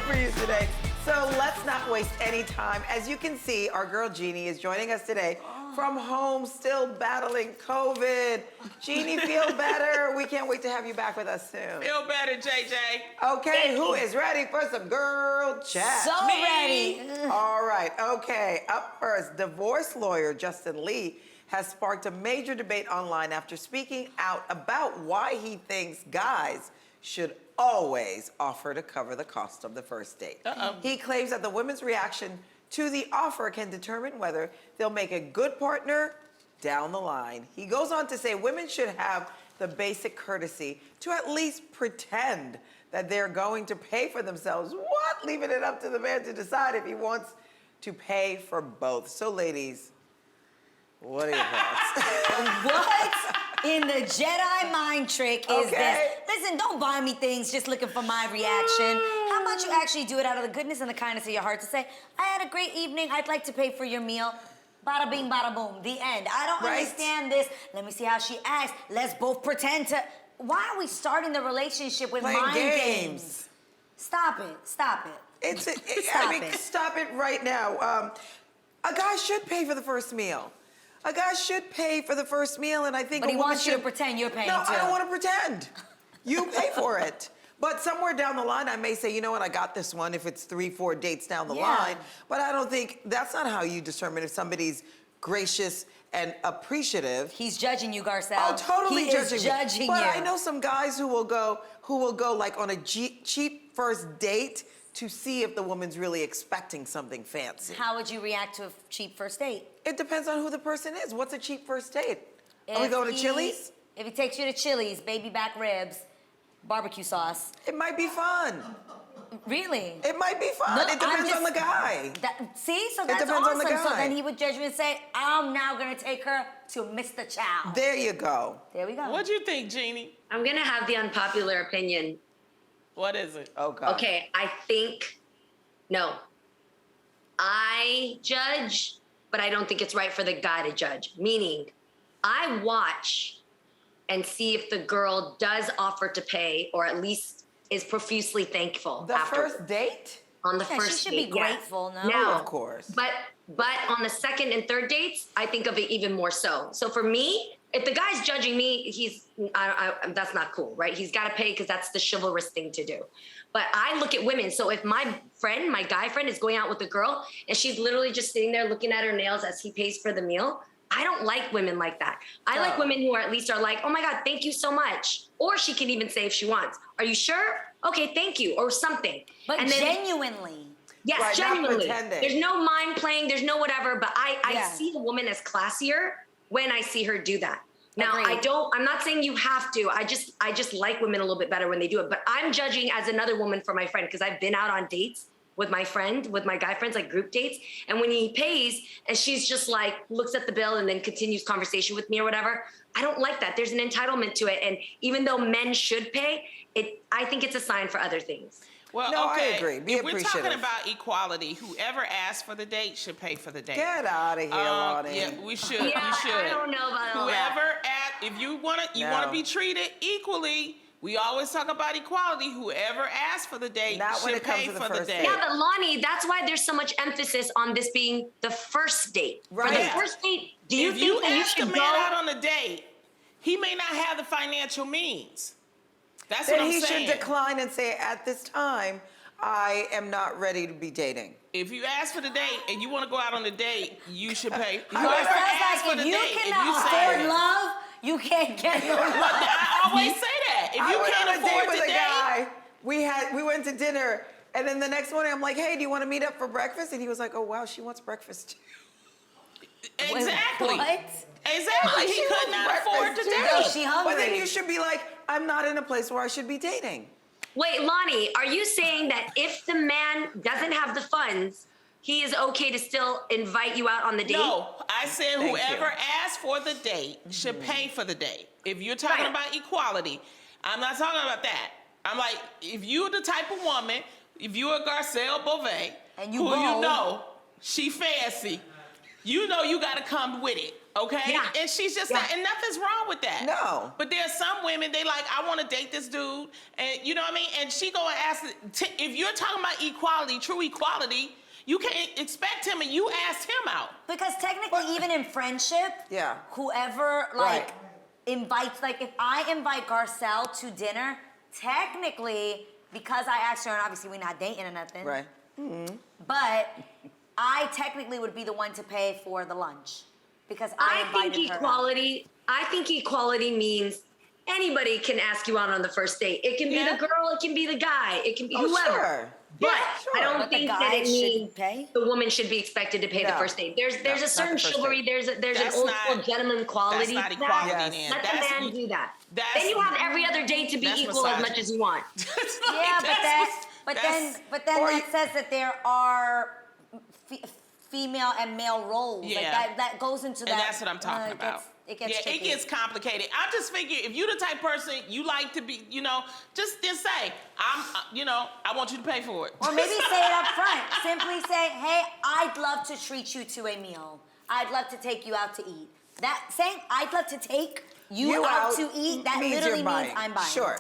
for you today. So let's not waste any time. As you can see, our girl Jeannie is joining us today from home, still battling COVID. Jeannie, feel better. We can't wait to have you back with us soon. Feel better, JJ. Okay, who is ready for some girl chat? So ready. All right, okay. Up first, divorce lawyer Justin Lee has sparked a major debate online after speaking out about why he thinks guys should always offer to cover the cost of the first date. He claims that the women's reaction to the offer can determine whether they'll make a good partner down the line. He goes on to say women should have the basic courtesy to at least pretend that they're going to pay for themselves. What? Leaving it up to the man to decide if he wants to pay for both. So ladies, what are your thoughts? What in the Jedi mind trick is Okay. this? Listen, don't buy me things just looking for my reaction. How about you actually do it out of the goodness and the kindness of your heart to say, I had a great evening, I'd like to pay for your meal. Bada bing, bada boom, the end. I don't Right. understand this. Let me see how she acts. Let's both pretend to. Why are we starting the relationship with Playing mind games. Stop it, stop it. Stop it right now. A guy should pay for the first meal. A guy should pay for the first meal, and I think But a he woman wants you to should- pretend you're paying No, too. I don't want to pretend. You pay for it. But somewhere down the line, I may say, you know what, I got this one if it's 3-4 dates down the Yeah. line. But I don't think, that's not how you determine if somebody's gracious and appreciative. He's judging you, Garcelle. Oh, totally he judging is me. judging But you. I know some guys who will go like on a cheap first date to see if the woman's really expecting something fancy. How would you react to a cheap first date? It depends on who the person is. What's a cheap first date? Are we If going to he- Chili's? If he takes you to Chili's, baby back ribs, barbecue sauce. It might be fun. Really? It might be fun. No, It depends I'm on the guy. See, so that's depends on awesome. the So guy. then he would judge you and say, I'm now gonna take her to Mr. Chow. There you go. There we go. What do you think, Jeannie? I'm gonna have the unpopular opinion. What is it? Oh, God. Okay, I think, no. I judge, but I don't think it's right for the guy to judge. Meaning, I watch and see if the girl does offer to pay or at least is profusely thankful The afterwards. first date? On the Yeah, she first should date, be yes. grateful, no? Now, Of course. But on the second and third dates, I think of it even more so. So for me, if the guy's judging me, that's not cool, right? He's got to pay because that's the chivalrous thing to do. But I look at women. So if my friend, my guy friend, is going out with a girl and she's literally just sitting there looking at her nails as he pays for the meal, I don't like women like that. I like Oh. women who are at least are like, oh my God, thank you so much. Or she can even say if she wants, are you sure? Okay, thank you, or something. But And then- genuinely. Yes, Right, not genuinely. pretending. There's no mind playing, there's no whatever, but I Yeah. see a woman as classier when I see her do that. Now, Agreed. I'm not saying you have to. I just like women a little bit better when they do it. But I'm judging as another woman for my friend because I've been out on dates with my friend, with my guy friends, like group dates. And when he pays and she's just like looks at the bill and then continues conversation with me or whatever, I don't like that. There's an entitlement to it. And even though men should pay, I think it's a sign for other things. Well, No, I okay. agree. Be If we're talking appreciative. about equality, whoever asks for the date should pay for the date. Get out of here, Lonnie. Yeah, we should. Yeah, you should. I don't know about all that. Whoever if you want No. to be treated equally. We always talk about equality. Whoever asks for the date Not when should it comes pay to the for the first date. date. Yeah, but Lonnie, that's why there's so much emphasis on this being the first date. For the Right. first date, do you If you think that you ask a should man go? out on a date, he may not have the financial means. That's Then what I'm he saying. should decline and say, at this time, I am not ready to be dating. If you ask for the date and you want to go out on the date, you should pay. I Whoever like asks for If the you date, if cannot you afford say, love, you can't get no love. I always say that. If I you went can't on a date afford with the a date, guy. We went to dinner, and then the next morning I'm like, hey, do you want to meet up for breakfast? And he was like, oh wow, she wants breakfast too. exactly. What? Exactly. He She could wants not afford the breakfast, too. No, date. she hungry. But then you should be like, I'm not in a place where I should be dating. Wait, Lonnie, are you saying that if the man doesn't have the funds, he is okay to still invite you out on the date? No, I said Thank whoever you. asks for the date should pay for the date. If you're talking Right. about equality, I'm not talking about that. I'm like, if you're the type of woman, if you're a Garcelle Beauvais, And you who bold. you know, she fancy, you know you got to come with it, okay? Yeah. And she's just, Yeah. and nothing's wrong with that. No. But there's some women, they like, I want to date this dude, and you know what I mean? And she go and ask, if you're talking about equality, true equality, you can't expect him and you asked him out. Because technically, even in friendship, Yeah. whoever Right. invites, like if I invite Garcelle to dinner, technically, because I asked her, and obviously we're not dating or nothing, Right. but I technically would be the one to pay for the lunch because I I think invited her. equality. I think equality means anybody can ask you out on the first date. It can be Yeah. the girl, it can be the guy, it can be Oh, whoever. sure. But sure. I don't But the think that guy it should means pay? the woman should be expected to pay the No. first date. There's No, a not certain the first chivalry. date. There's an That's old not- school gentleman quality. That's not to equality that. Yes. then. Let That's, the man do that. that's- Then you have every other date to be That's equal as misogyny. much as you want. It's like, Yeah, but that's- then Or that says that there are female and male roles. Like Yeah. that goes into that. And that's what I'm talking about. It gets yeah, tricky. it gets complicated. I just figure if you're the type person you like to be, just then say, I want you to pay for it. Or maybe say it up front. Simply say, hey, I'd love to treat you to a meal. I'd love to take you out to eat. That saying I'd love to take you out to eat, that means literally you're means buying. I'm buying. Sure.